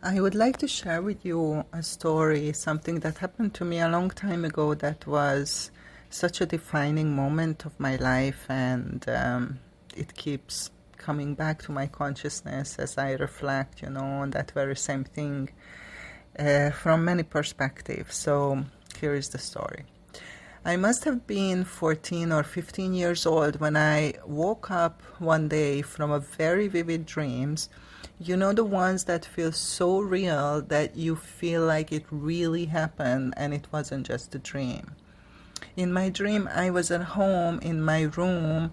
I would like to share with you a story, something that happened to me a long time ago that was such a defining moment of my life, and it keeps coming back to my consciousness as I reflect, on that very same thing from many perspectives. So here is the story. I must have been 14 or 15 years old when I woke up one day from a very vivid dreams. The ones that feel so real that you feel like it really happened and it wasn't just a dream. In my dream, I was at home in my room,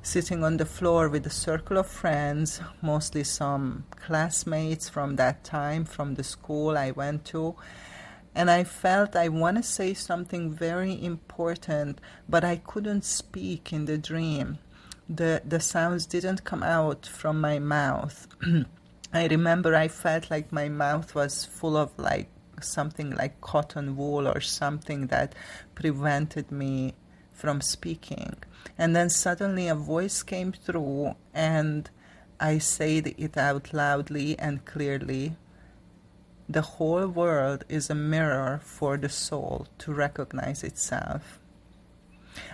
sitting on the floor with a circle of friends, mostly some classmates from that time, from the school I went to. And I felt I want to say something very important, but I couldn't speak in the dream. The sounds didn't come out from my mouth. I remember I felt like my mouth was full of something like cotton wool or something that prevented me from speaking. And then suddenly a voice came through and I said it out loudly and clearly. The whole world is a mirror for the soul to recognize itself.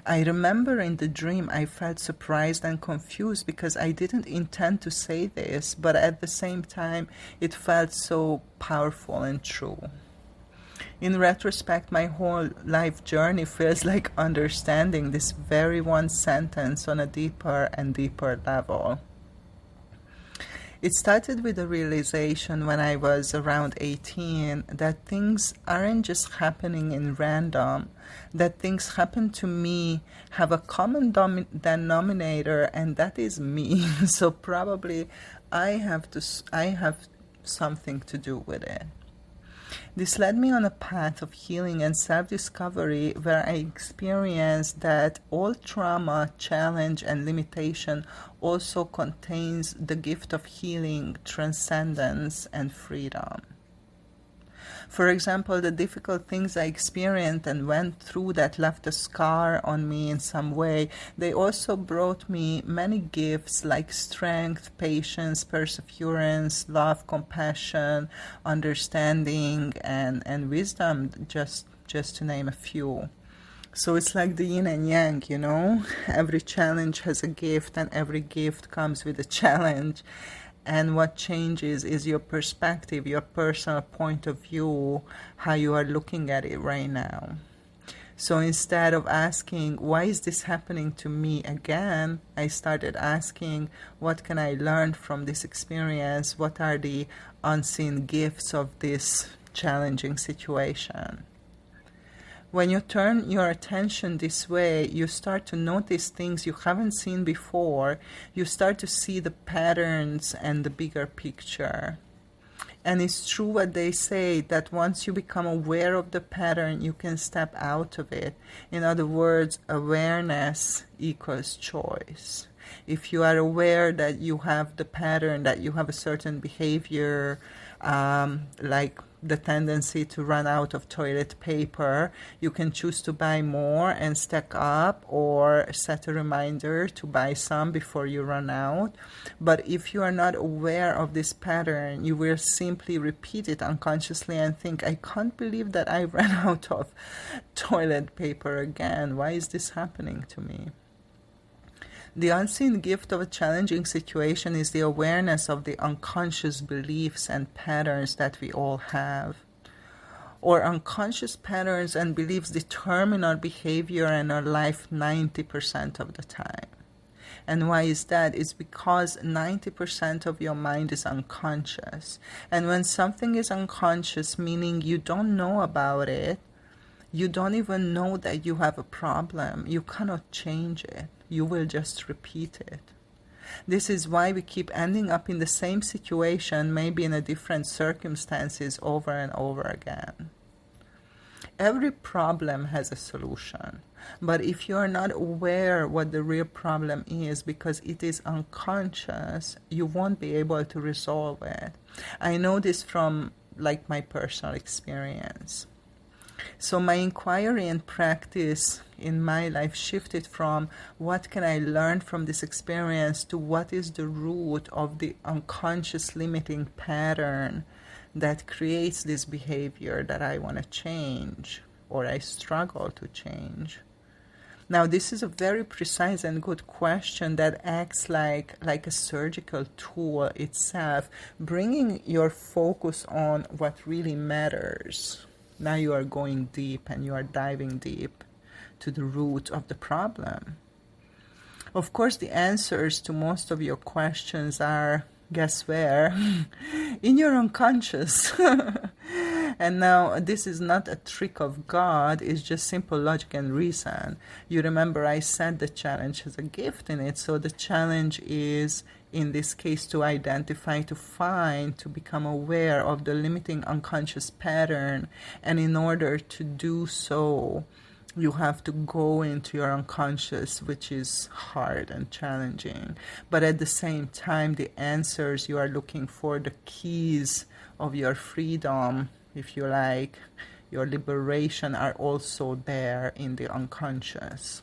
I remember in the dream I felt surprised and confused because I didn't intend to say this, but at the same time it felt so powerful and true. In retrospect, my whole life journey feels like understanding this very one sentence on a deeper and deeper level. It started with a realization when I was around 18 that things aren't just happening in random, that things happen to me, have a common denominator, and that is me. So probably I have something to do with it. This led me on a path of healing and self-discovery where I experienced that all trauma, challenge, and limitation also contains the gift of healing, transcendence, and freedom. For example, the difficult things I experienced and went through that left a scar on me in some way, they also brought me many gifts like strength, patience, perseverance, love, compassion, understanding, and wisdom, just to name a few. So it's like the yin and yang, Every challenge has a gift and every gift comes with a challenge. And what changes is your perspective, your personal point of view, how you are looking at it right now. So instead of asking, why is this happening to me again, I started asking, what can I learn from this experience? What are the unseen gifts of this challenging situation? When you turn your attention this way, you start to notice things you haven't seen before. You start to see the patterns and the bigger picture. And it's true what they say, that once you become aware of the pattern, you can step out of it. In other words, awareness equals choice. If you are aware that you have the pattern, that you have a certain behavior, like the tendency to run out of toilet paper, you can choose to buy more and stack up, or set a reminder to buy some before you run out. But if you are not aware of this pattern, you will simply repeat it unconsciously and think, I can't believe that I ran out of toilet paper again. Why is this happening to me? The unseen gift of a challenging situation is the awareness of the unconscious beliefs and patterns that we all have. Our unconscious patterns and beliefs determine our behavior and our life 90% of the time. And why is that? It's because 90% of your mind is unconscious. And when something is unconscious, meaning you don't know about it, you don't even know that you have a problem, you cannot change it. You will just repeat it. This is why we keep ending up in the same situation, maybe in a different circumstances, over and over again. Every problem has a solution. But if you are not aware what the real problem is, because it is unconscious, you won't be able to resolve it. I know this from my personal experience. So my inquiry and practice in my life shifted from what can I learn from this experience to what is the root of the unconscious limiting pattern that creates this behavior that I want to change or I struggle to change. Now, this is a very precise and good question that acts like a surgical tool itself, bringing your focus on what really matters. Now you are going deep and you are diving deep to the root of the problem. Of course, the answers to most of your questions are, guess where? In your unconscious. And now this is not a trick of God, it's just simple logic and reason. You remember I said the challenge has a gift in it, so the challenge is, in this case, to identify, to find, to become aware of the limiting unconscious pattern. And in order to do so, you have to go into your unconscious, which is hard and challenging. But at the same time, the answers you are looking for, the keys of your freedom, if you like, your liberation, are also there in the unconscious.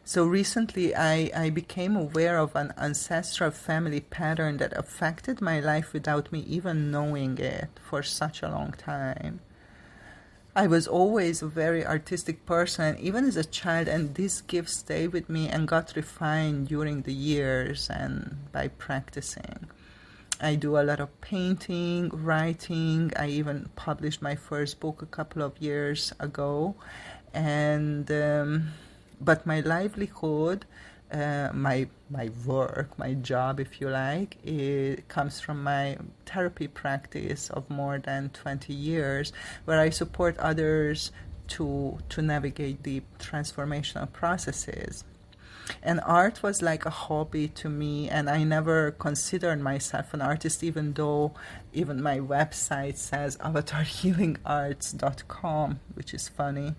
So recently I became aware of an ancestral family pattern that affected my life without me even knowing it for such a long time. I was always a very artistic person, even as a child, and these gifts stayed with me and got refined during the years and by practicing. I do a lot of painting, writing. I even published my first book a couple of years ago. And but my livelihood, my work, my job, if you like, it comes from my therapy practice of more than 20 years, where I support others to navigate deep transformational processes. And art was like a hobby to me, and I never considered myself an artist, even though even my website says avatarhealingarts.com, which is funny.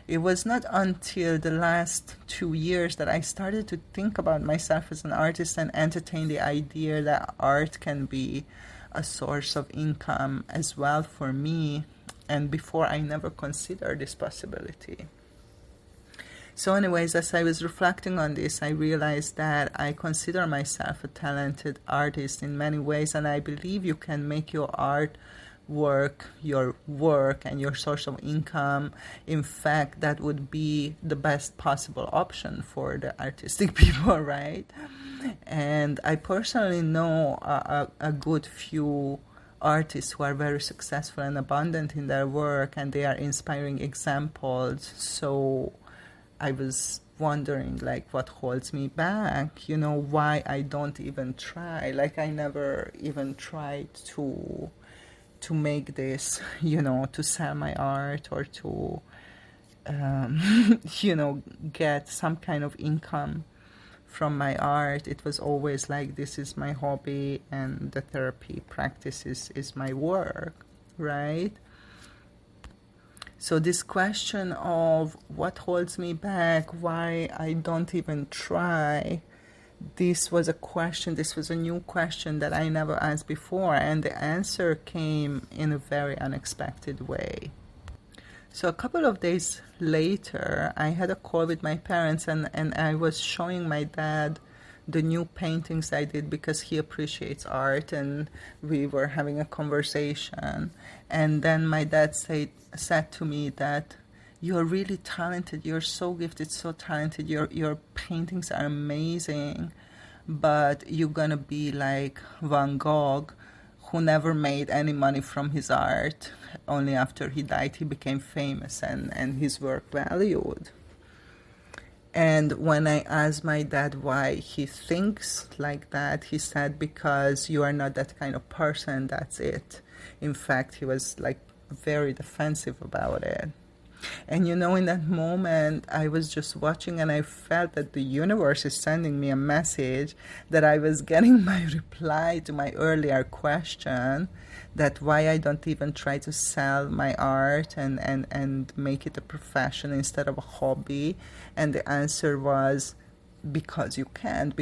It was not until the last 2 years that I started to think about myself as an artist and entertain the idea that art can be a source of income as well for me. And before, I never considered this possibility. So anyways, as I was reflecting on this, I realized that I consider myself a talented artist in many ways, and I believe you can make your art work, your work, and your source of income. In fact, that would be the best possible option for the artistic people, right? And I personally know a good few artists who are very successful and abundant in their work, and they are inspiring examples. So I was wondering, like, what holds me back, why I don't even try. Like, I never even tried to make this, to sell my art or to, get some kind of income from my art. It was always like, this is my hobby and the therapy practice is my work, right? So this question of what holds me back, why I don't even try, this was a new question that I never asked before, and the answer came in a very unexpected way. So a couple of days later, I had a call with my parents, and I was showing my dad the new paintings I did because he appreciates art, and we were having a conversation. And then my dad said to me that, you're really talented, you're so gifted, so talented, your paintings are amazing, but you're gonna be like Van Gogh, who never made any money from his art. Only after he died he became famous and his work valued. And when I asked my dad why he thinks like that, he said, because you are not that kind of person, that's it. In fact, he was like very defensive about it. And in that moment, I was just watching and I felt that the universe is sending me a message, that I was getting my reply to my earlier question, that why I don't even try to sell my art and make it a profession instead of a hobby. And the answer was, because you can't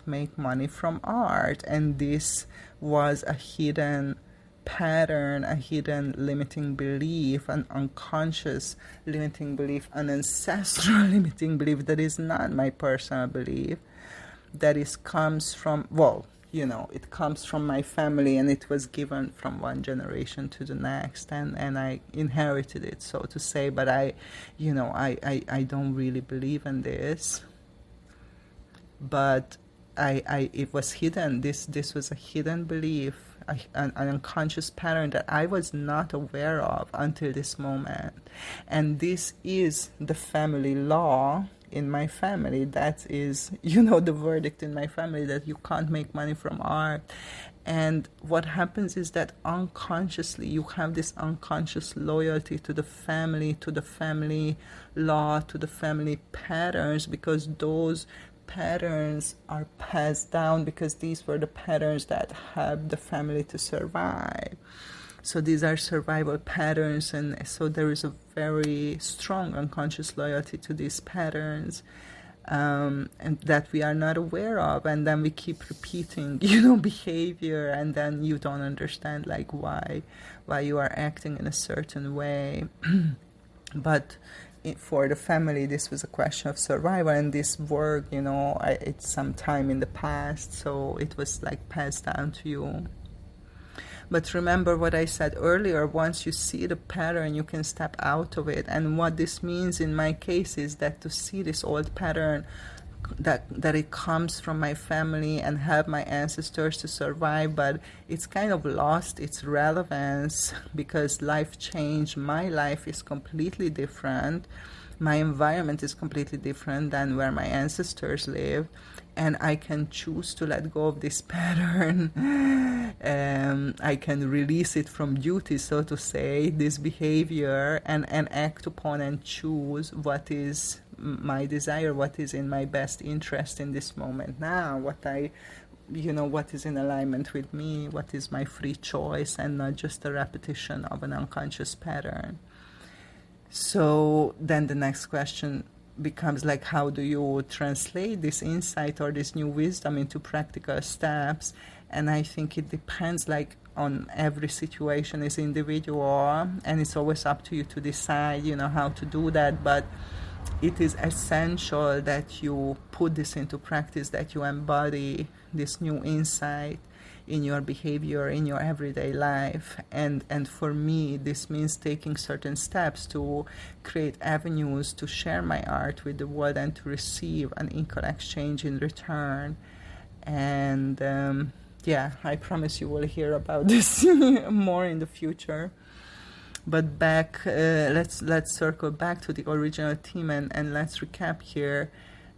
make money from art. And this was a hidden pattern, a hidden limiting belief, an unconscious limiting belief, an ancestral limiting belief that is not my personal belief, that is comes from, well, it comes from my family, and it was given from one generation to the next, and I inherited it, so to say. But I don't really believe in this. But it was hidden. This was a hidden belief, an unconscious pattern that I was not aware of until this moment. And this is the family law in my family. That is, the verdict in my family, that you can't make money from art. And what happens is that unconsciously you have this unconscious loyalty to the family law, to the family patterns, because those patterns are passed down, because these were the patterns that helped the family to survive. So these are survival patterns, and so there is a very strong unconscious loyalty to these patterns, and that we are not aware of, and then we keep repeating, behavior, and then you don't understand why you are acting in a certain way. But for the family, this was a question of survival, and this work, it's some time in the past, so it was passed down to you. But remember what I said earlier, once you see the pattern, you can step out of it. And what this means in my case is that to see this old pattern, that it comes from my family and help my ancestors to survive, but it's kind of lost its relevance because life changed. My life is completely different. My environment is completely different than where my ancestors live, and I can choose to let go of this pattern. I can release it from duty, so to say, this behavior, and act upon and choose what is my desire, what is in my best interest in this moment now, what is in alignment with me, what is my free choice, and not just a repetition of an unconscious pattern. So then the next question becomes how do you translate this insight or this new wisdom into practical steps? And I think it depends on every situation is individual, and it's always up to you to decide how to do that. But it is essential that you put this into practice, that you embody this new insight in your behavior, in your everyday life. And for me, this means taking certain steps to create avenues to share my art with the world and to receive an equal exchange in return. And I promise you will hear about this more in the future. But back, let's circle back to the original theme, and let's recap here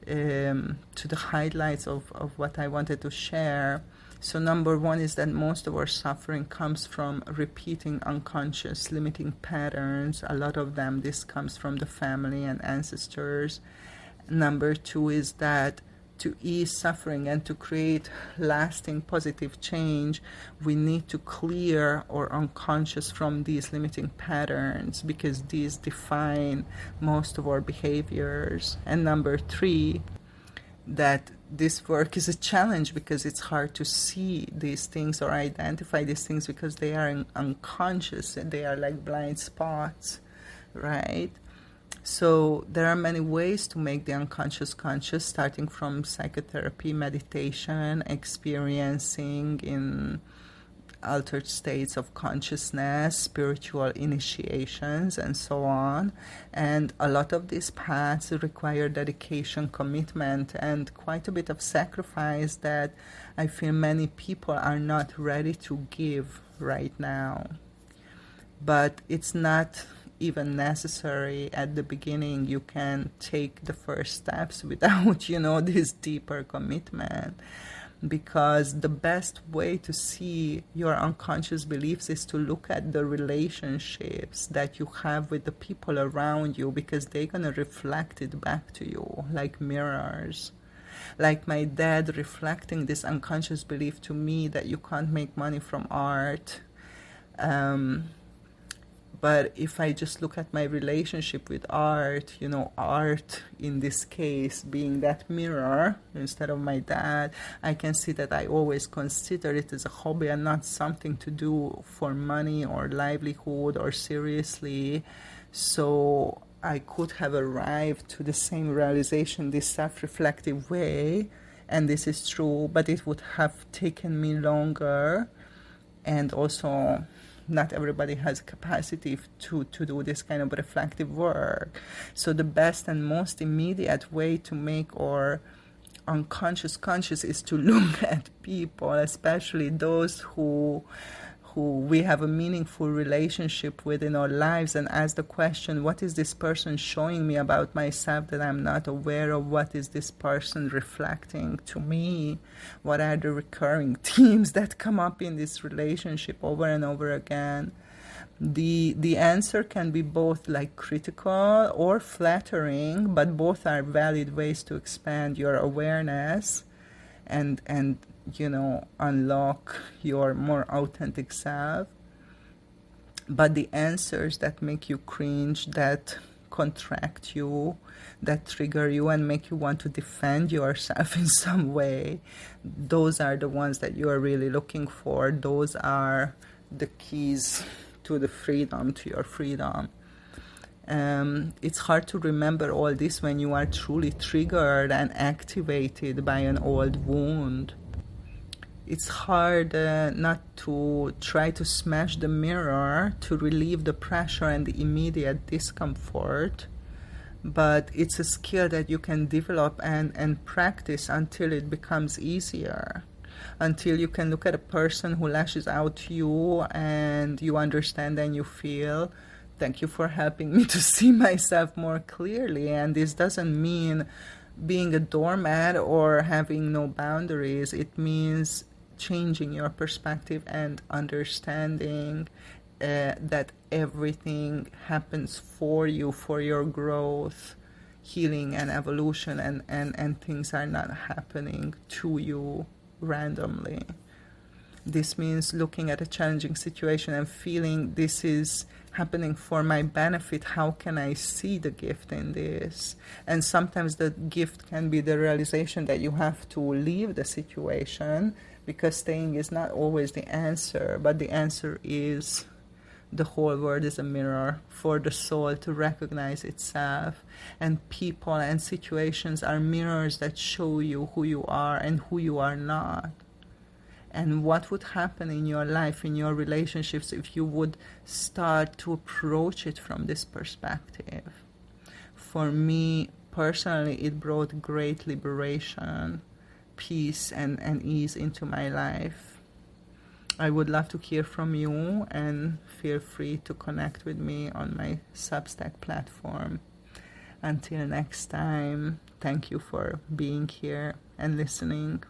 to the highlights of what I wanted to share. So number one is that most of our suffering comes from repeating unconscious limiting patterns. A lot of them, this comes from the family and ancestors. Number two is that to ease suffering and to create lasting positive change, we need to clear our unconscious from these limiting patterns, because these define most of our behaviors. And number three, that this work is a challenge because it's hard to see these things or identify these things because they are unconscious and they are like blind spots, right? So there are many ways to make the unconscious conscious, starting from psychotherapy, meditation, experiencing in altered states of consciousness, spiritual initiations, and so on. And a lot of these paths require dedication, commitment, and quite a bit of sacrifice that I feel many people are not ready to give right now. But it's not even necessary at the beginning. You can take the first steps without, this deeper commitment. Because the best way to see your unconscious beliefs is to look at the relationships that you have with the people around you, because they're going to reflect it back to you like mirrors. Like my dad reflecting this unconscious belief to me that you can't make money from art. But if I just look at my relationship with art, art in this case being that mirror instead of my dad, I can see that I always consider it as a hobby and not something to do for money or livelihood or seriously. So I could have arrived to the same realization this self-reflective way, and this is true, but it would have taken me longer, and also not everybody has capacity to do this kind of reflective work. So the best and most immediate way to make our unconscious conscious is to look at people, especially those who we have a meaningful relationship with in our lives, and ask the question, what is this person showing me about myself that I'm not aware of? What is this person reflecting to me? What are the recurring themes that come up in this relationship over and over again? The answer can be both like critical or flattering, but both are valid ways to expand your awareness and unlock your more authentic self. But the answers that make you cringe, that contract you, that trigger you and make you want to defend yourself in some way, those are the ones that you are really looking for. Those are the keys to the freedom, to your freedom. It's hard to remember all this when you are truly triggered and activated by an old wound. It's hard not to try to smash the mirror to relieve the pressure and the immediate discomfort, but it's a skill that you can develop and practice until it becomes easier, until you can look at a person who lashes out to you and you understand and you feel, thank you for helping me to see myself more clearly. And this doesn't mean being a doormat or having no boundaries. It means changing your perspective and understanding that everything happens for you, for your growth, healing, and evolution, and things are not happening to you randomly. This means looking at a challenging situation and feeling this is happening for my benefit. How can I see the gift in this? And sometimes the gift can be the realization that you have to leave the situation, because staying is not always the answer, but the answer is the whole world is a mirror for the soul to recognize itself, and people and situations are mirrors that show you who you are and who you are not. And what would happen in your life, in your relationships, if you would start to approach it from this perspective? For me personally, it brought great liberation, peace, and ease into my life. I would love to hear from you, and feel free to connect with me on my Substack platform. Until next time, thank you for being here and listening.